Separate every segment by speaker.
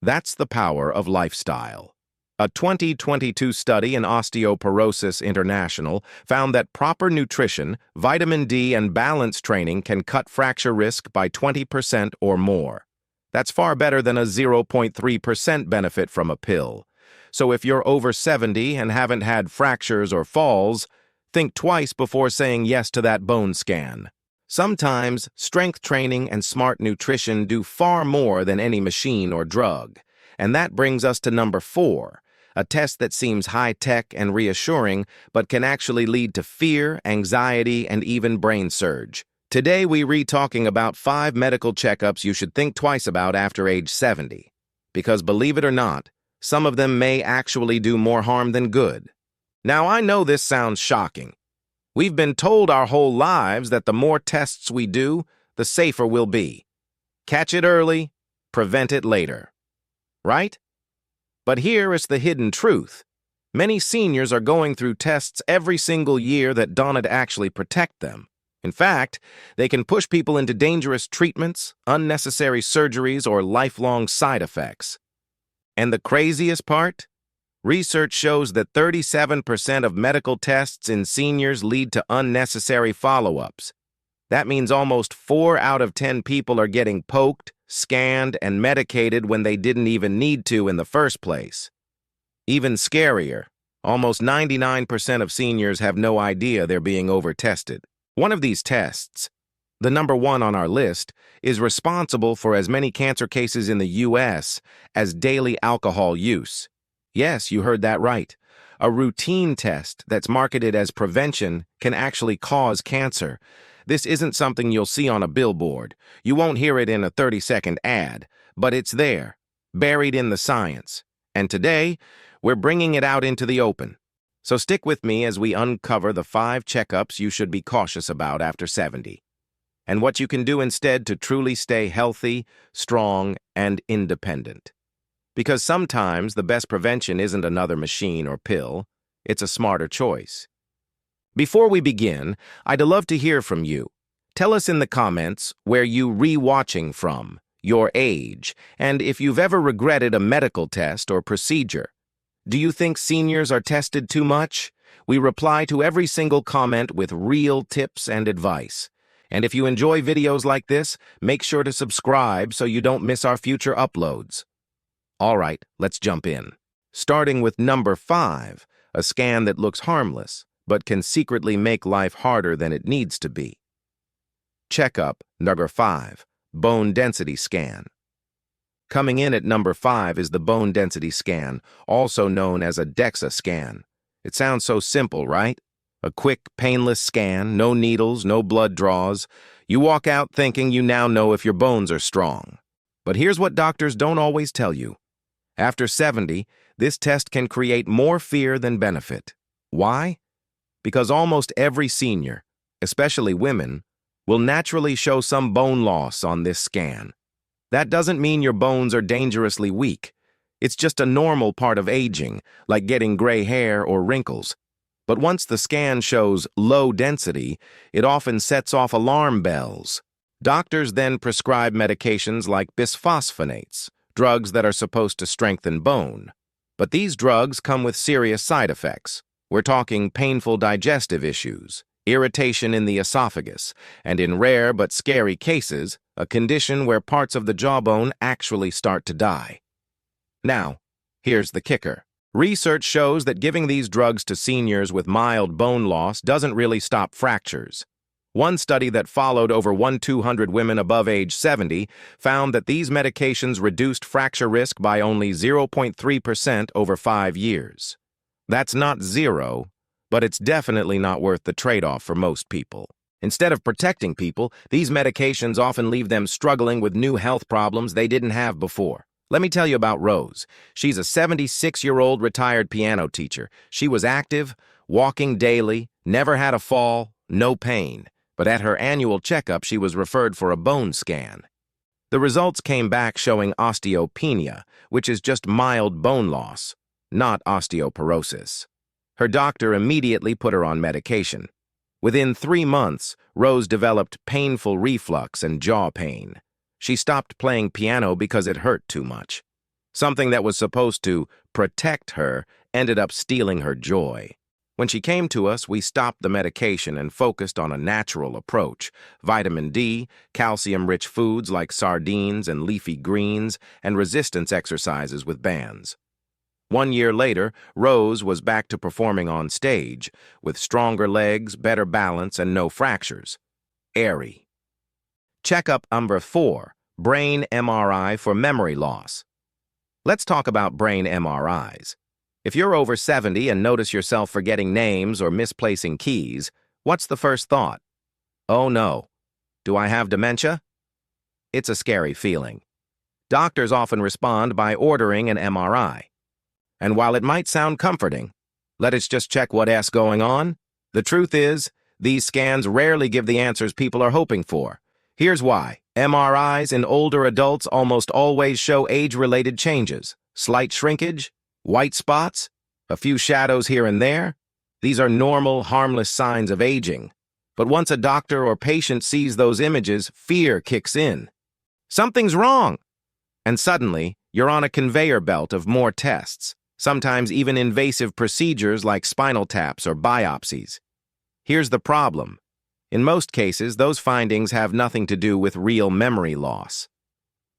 Speaker 1: That's the power of lifestyle. A 2022 study in Osteoporosis International found that proper nutrition, vitamin D, and balance training can cut fracture risk by 20% or more. That's far better than a 0.3% benefit from a pill. So if you're over 70 and haven't had fractures or falls, think twice before saying yes to that bone scan. Sometimes, strength training and smart nutrition do far more than any machine or drug. And that brings us to number 4, a test that seems high-tech and reassuring, but can actually lead to fear, anxiety, and even brain surge. Today, we're talking about 5 medical checkups you should think twice about after age 70. Because believe it or not, some of them may actually do more harm than good. Now, I know this sounds shocking. We've been told our whole lives that the more tests we do, the safer we'll be. Catch it early, prevent it later. Right? But here is the hidden truth. Many seniors are going through tests every single year that don't actually protect them. In fact, they can push people into dangerous treatments, unnecessary surgeries, or lifelong side effects. And the craziest part? Research shows that 37% of medical tests in seniors lead to unnecessary follow-ups. That means almost 4 out of 10 people are getting poked, scanned, and medicated when they didn't even need to in the first place. Even scarier, almost 99% of seniors have no idea they're being over-tested. One of these tests, the number 1 on our list, is responsible for as many cancer cases in the U.S. as daily alcohol use. Yes, you heard that right. A routine test that's marketed as prevention can actually cause cancer. This isn't something you'll see on a billboard. You won't hear it in a 30-second ad, but it's there, buried in the science. And today, we're bringing it out into the open. So stick with me as we uncover the 5 checkups you should be cautious about after 70, and what you can do instead to truly stay healthy, strong, and independent. Because sometimes the best prevention isn't another machine or pill, it's a smarter choice. Before we begin, I'd love to hear from you. Tell us in the comments where you re-watching from, your age, and if you've ever regretted a medical test or procedure. Do you think seniors are tested too much? We reply to every single comment with real tips and advice. And if you enjoy videos like this, make sure to subscribe so you don't miss our future uploads. All right, let's jump in. Starting with number 5, a scan that looks harmless, but can secretly make life harder than it needs to be. Checkup number 5, bone density scan. Coming in at number 5 is the bone density scan, also known as a DEXA scan. It sounds so simple, right? A quick, painless scan, no needles, no blood draws. You walk out thinking you now know if your bones are strong. But here's what doctors don't always tell you. After 70, this test can create more fear than benefit. Why? Because almost every senior, especially women, will naturally show some bone loss on this scan. That doesn't mean your bones are dangerously weak. It's just a normal part of aging, like getting gray hair or wrinkles. But once the scan shows low density, it often sets off alarm bells. Doctors then prescribe medications like bisphosphonates, drugs that are supposed to strengthen bone. But these drugs come with serious side effects. We're talking painful digestive issues, irritation in the esophagus, and in rare but scary cases, a condition where parts of the jawbone actually start to die. Now, here's the kicker. Research shows that giving these drugs to seniors with mild bone loss doesn't really stop fractures. One study that followed over 1,200 women above age 70 found that these medications reduced fracture risk by only 0.3% over 5 years. That's not zero, but it's definitely not worth the trade-off for most people. Instead of protecting people, these medications often leave them struggling with new health problems they didn't have before. Let me tell you about Rose. She's a 76-year-old retired piano teacher. She was active, walking daily, never had a fall, no pain. But at her annual checkup, she was referred for a bone scan. The results came back showing osteopenia, which is just mild bone loss, not osteoporosis. Her doctor immediately put her on medication. Within 3 months, Rose developed painful reflux and jaw pain. She stopped playing piano because it hurt too much. Something that was supposed to protect her ended up stealing her joy. When she came to us, we stopped the medication and focused on a natural approach: vitamin D, calcium-rich foods like sardines and leafy greens, and resistance exercises with bands. 1 year later, Rose was back to performing on stage, with stronger legs, better balance, and no fractures. Airy. Checkup number 4, brain MRI for memory loss. Let's talk about brain MRIs. If you're over 70 and notice yourself forgetting names or misplacing keys, what's the first thought? Oh no, do I have dementia? It's a scary feeling. Doctors often respond by ordering an MRI. And while it might sound comforting, let us just check what's going on. The truth is, these scans rarely give the answers people are hoping for. Here's why. MRIs in older adults almost always show age-related changes: slight shrinkage, white spots, a few shadows here and there. These are normal, harmless signs of aging. But once a doctor or patient sees those images, fear kicks in. Something's wrong! And suddenly, you're on a conveyor belt of more tests, sometimes even invasive procedures like spinal taps or biopsies. Here's the problem. In most cases, those findings have nothing to do with real memory loss.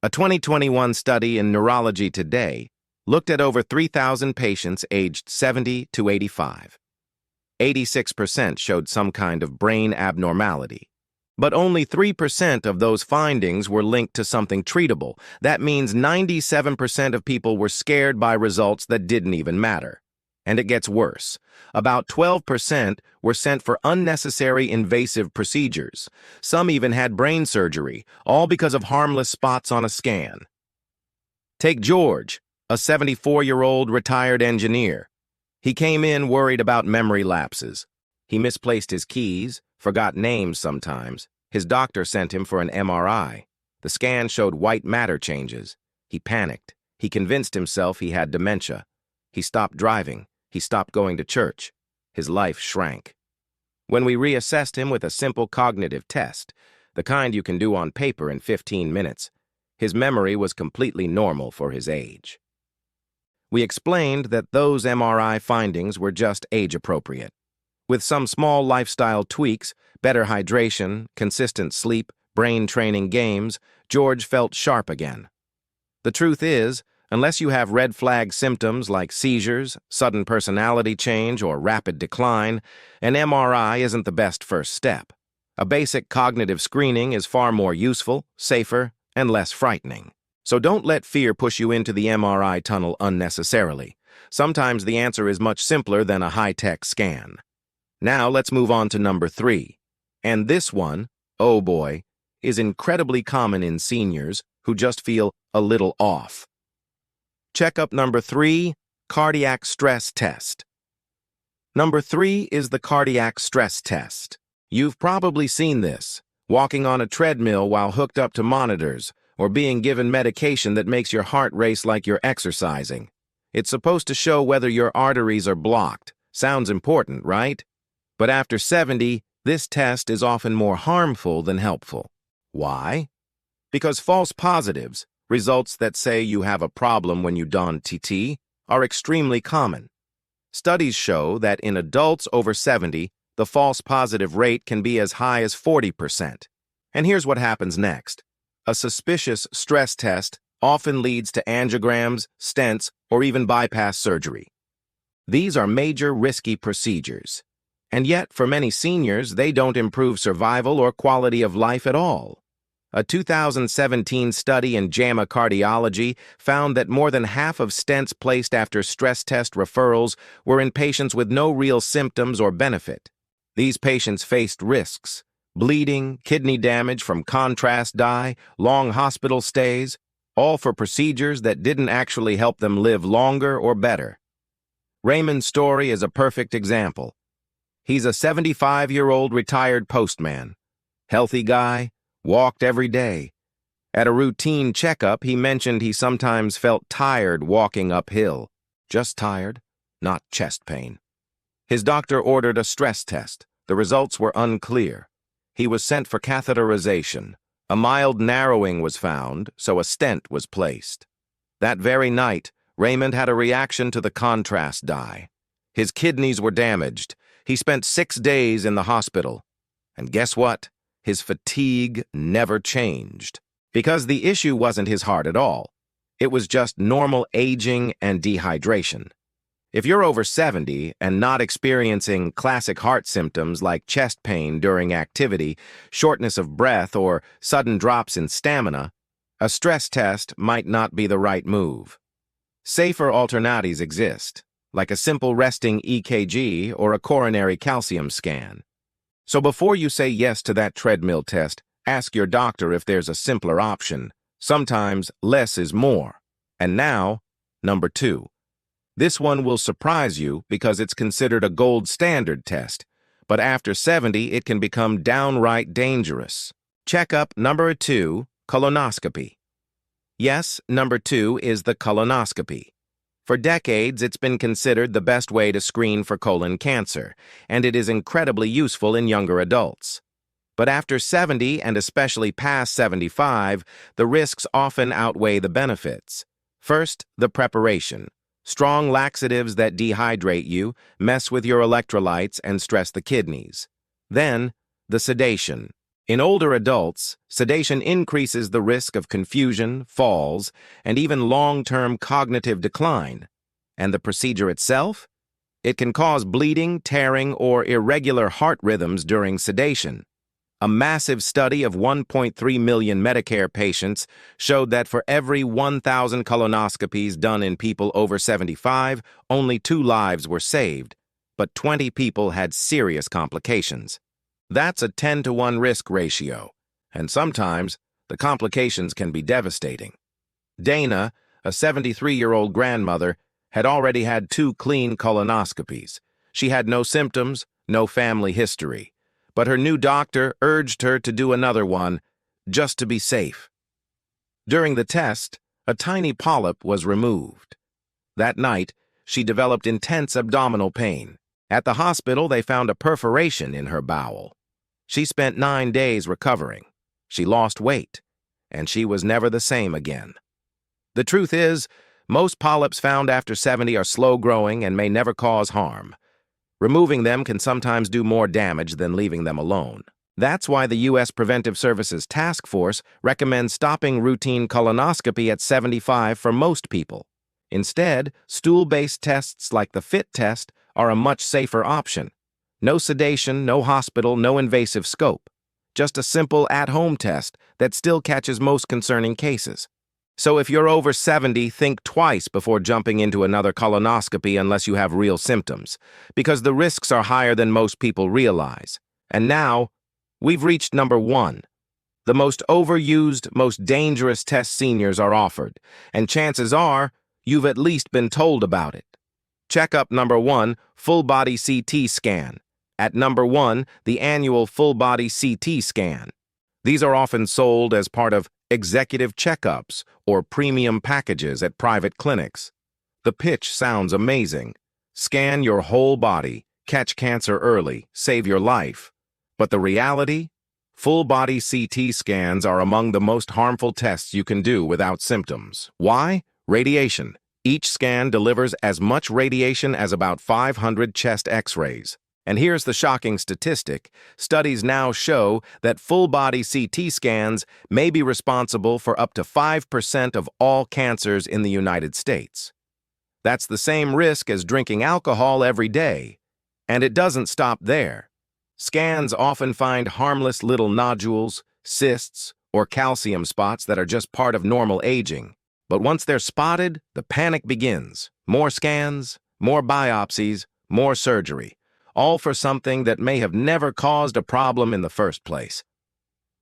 Speaker 1: A 2021 study in Neurology Today looked at over 3,000 patients aged 70 to 85. 86% showed some kind of brain abnormality. But only 3% of those findings were linked to something treatable. That means 97% of people were scared by results that didn't even matter. And it gets worse. About 12% were sent for unnecessary invasive procedures. Some even had brain surgery, all because of harmless spots on a scan. Take George, a 74-year-old retired engineer. He came in worried about memory lapses. He misplaced his keys, forgot names sometimes. His doctor sent him for an MRI. The scan showed white matter changes. He panicked. He convinced himself he had dementia. He stopped driving. He stopped going to church. His life shrank. When we reassessed him with a simple cognitive test, the kind you can do on paper in 15 minutes, his memory was completely normal for his age. We explained that those MRI findings were just age-appropriate. With some small lifestyle tweaks, better hydration, consistent sleep, brain training games, George felt sharp again. The truth is, unless you have red flag symptoms like seizures, sudden personality change, or rapid decline, an MRI isn't the best first step. A basic cognitive screening is far more useful, safer, and less frightening. So don't let fear push you into the MRI tunnel unnecessarily. Sometimes the answer is much simpler than a high-tech scan. Now let's move on to number 3. And this one, oh boy, is incredibly common in seniors who just feel a little off. Checkup number 3, cardiac stress test. Number 3 is the cardiac stress test. You've probably seen this, walking on a treadmill while hooked up to monitors, or being given medication that makes your heart race like you're exercising. It's supposed to show whether your arteries are blocked. Sounds important, right? But after 70, this test is often more harmful than helpful. Why? Because false positives, results that say you have a problem when you don TT, are extremely common. Studies show that in adults over 70, the false positive rate can be as high as 40%. And here's what happens next. A suspicious stress test often leads to angiograms, stents, or even bypass surgery. These are major risky procedures. And yet, for many seniors, they don't improve survival or quality of life at all. A 2017 study in JAMA Cardiology found that more than half of stents placed after stress test referrals were in patients with no real symptoms or benefit. These patients faced risks: bleeding, kidney damage from contrast dye, long hospital stays, all for procedures that didn't actually help them live longer or better. Raymond Story is a perfect example. He's a 75-year-old retired postman. Healthy guy, walked every day. At a routine checkup, he mentioned he sometimes felt tired walking uphill. Just tired, not chest pain. His doctor ordered a stress test. The results were unclear. He was sent for catheterization. A mild narrowing was found, so a stent was placed. That very night, Raymond had a reaction to the contrast dye. His kidneys were damaged. He spent 6 days in the hospital. And guess what? His fatigue never changed. Because the issue wasn't his heart at all. It was just normal aging and dehydration. If you're over 70 and not experiencing classic heart symptoms like chest pain during activity, shortness of breath, or sudden drops in stamina, a stress test might not be the right move. Safer alternatives exist, like a simple resting EKG or a coronary calcium scan. So before you say yes to that treadmill test, ask your doctor if there's a simpler option. Sometimes less is more. And now, number 2. This one will surprise you because it's considered a gold standard test, but after 70 it can become downright dangerous. Checkup number 2, colonoscopy. Yes, number 2 is the colonoscopy. For decades, it's been considered the best way to screen for colon cancer, and it is incredibly useful in younger adults. But after 70 and especially past 75, the risks often outweigh the benefits. First, the preparation. Strong laxatives that dehydrate you, mess with your electrolytes, and stress the kidneys. Then, the sedation. In older adults, sedation increases the risk of confusion, falls, and even long-term cognitive decline. And the procedure itself? It can cause bleeding, tearing, or irregular heart rhythms during sedation. A massive study of 1.3 million Medicare patients showed that for every 1,000 colonoscopies done in people over 75, only 2 lives were saved, but 20 people had serious complications. That's a 10-to-1 risk ratio, and sometimes the complications can be devastating. Dana, a 73-year-old grandmother, had already had 2 clean colonoscopies. She had no symptoms, no family history. But her new doctor urged her to do another one, just to be safe. During the test, a tiny polyp was removed. That night, she developed intense abdominal pain. At the hospital, they found a perforation in her bowel. She spent 9 days recovering. She lost weight, and she was never the same again. The truth is, most polyps found after 70 are slow-growing and may never cause harm. Removing them can sometimes do more damage than leaving them alone. That's why the U.S. Preventive Services Task Force recommends stopping routine colonoscopy at 75 for most people. Instead, stool-based tests like the FIT test are a much safer option. No sedation, no hospital, no invasive scope. Just a simple at-home test that still catches most concerning cases. So if you're over 70, think twice before jumping into another colonoscopy unless you have real symptoms, because the risks are higher than most people realize. And now, we've reached number 1. The most overused, most dangerous test seniors are offered, and chances are you've at least been told about it. Checkup number 1, full-body CT scan. At number 1, the annual full-body CT scan. These are often sold as part of executive checkups or premium packages at private clinics. The pitch sounds amazing. Scan your whole body, catch cancer early, save your life. But the reality? Full-body CT scans are among the most harmful tests you can do without symptoms. Why? Radiation. Each scan delivers as much radiation as about 500 chest X-rays. And here's the shocking statistic. Studies now show that full-body CT scans may be responsible for up to 5% of all cancers in the United States. That's the same risk as drinking alcohol every day. And it doesn't stop there. Scans often find harmless little nodules, cysts, or calcium spots that are just part of normal aging. But once they're spotted, the panic begins. More scans, more biopsies, more surgery. All for something that may have never caused a problem in the first place.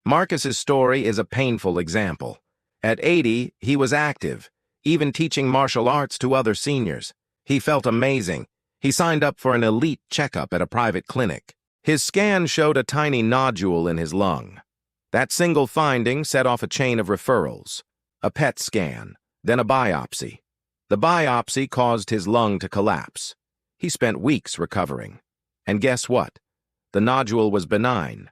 Speaker 1: Marcus's story is a painful example. At 80, he was active, even teaching martial arts to other seniors. He felt amazing. He signed up for an elite checkup at a private clinic. His scan showed a tiny nodule in his lung. That single finding set off a chain of referrals. A PET scan, then a biopsy. The biopsy caused his lung to collapse. He spent weeks recovering. And guess what? The nodule was benign.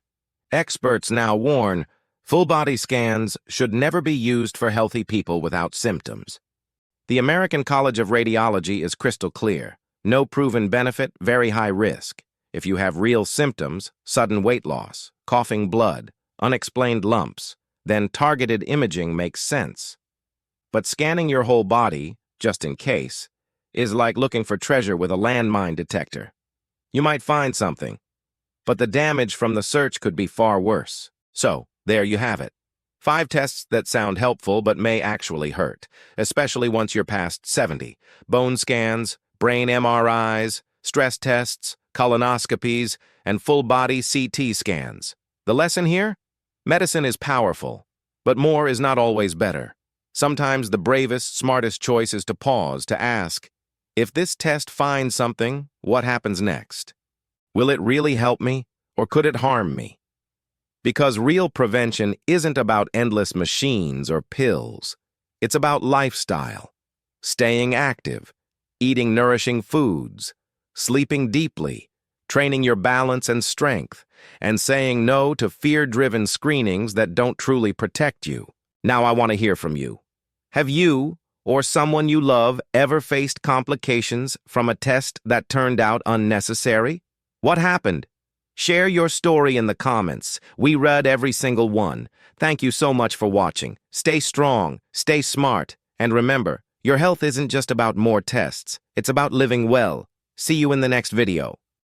Speaker 1: Experts now warn, full-body scans should never be used for healthy people without symptoms. The American College of Radiology is crystal clear. No proven benefit, very high risk. If you have real symptoms, sudden weight loss, coughing blood, unexplained lumps, then targeted imaging makes sense. But scanning your whole body, just in case, is like looking for treasure with a landmine detector. You might find something, but the damage from the search could be far worse. So, there you have it. 5 tests that sound helpful but may actually hurt, especially once you're past 70. Bone scans, brain MRIs, stress tests, colonoscopies, and full-body CT scans. The lesson here? Medicine is powerful, but more is not always better. Sometimes the bravest, smartest choice is to pause, to ask, if this test finds something, what happens next? Will it really help me, or could it harm me? Because real prevention isn't about endless machines or pills. It's about lifestyle, staying active, eating nourishing foods, sleeping deeply, training your balance and strength, and saying no to fear-driven screenings that don't truly protect you. Now I want to hear from you. Have you, or someone you love, ever faced complications from a test that turned out unnecessary? What happened? Share your story in the comments. We read every single one. Thank you so much for watching. Stay strong, stay smart, and remember, your health isn't just about more tests. It's about living well. See you in the next video.